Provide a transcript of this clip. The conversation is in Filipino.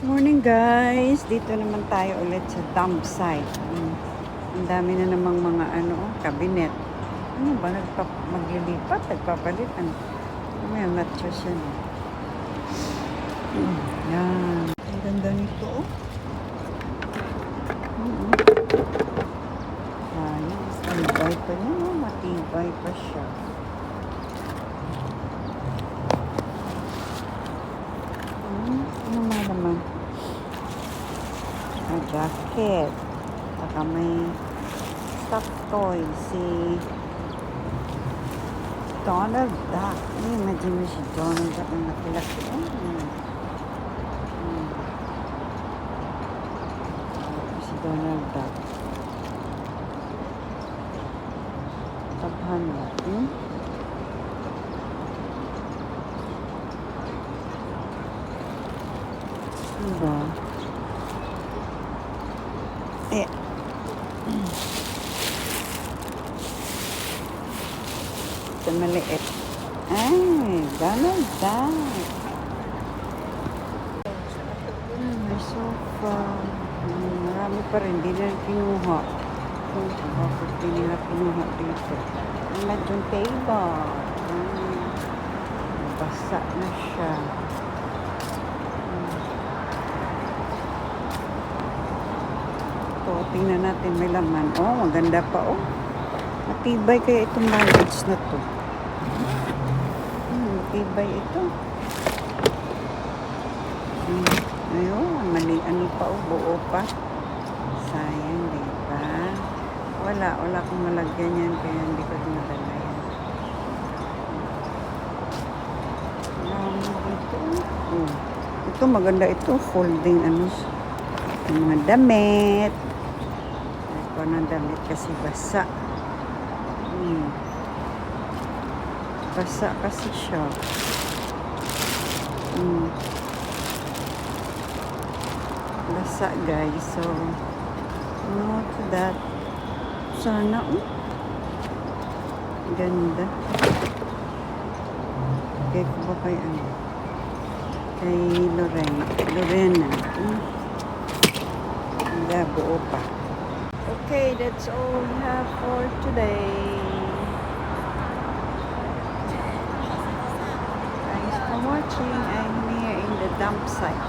Morning guys! Dito naman tayo ulit sa dump site. Ang dami na namang mga cabinet. Ano ba? Maglilipat? Nagpapalit? May mattress yan. Yan. Ang ganda nito oh. Ayan. Matibay pa niya. Oh. Matibay pa siya. Ano nga naman? Jacket. Saka may stuffed toy si Donald Duck. Imagine mo si Donald Duck ang nakilaki. Si Donald Duck. Tabhan mo. Diba? Ito maliit. Ay, Donald Duck. May sofa. Marami pa rin. Hindi na kinuha. Bakit hindi nila kinuha dito? Medyo table. Basa na siya. Ito, tingnan natin. May laman. Oh, maganda pa oh. Matibay kaya itong luggage na to. Matibay ito. Ayun, mali pa oh, buo pa. Sayang, diba? Wala akong malagyan yan kaya hindi ko dinadala yan. Ito maganda ito, folding yung mga damit. Ako ng damit kasi basa. Basa kasi siya. Basa guys. So, no to that. Sana, ganda. Okay ko ba kay kay Lorena. Ganda, buo pa. Okay, that's all we have for today. Thanks for watching. I'm here in the dump site.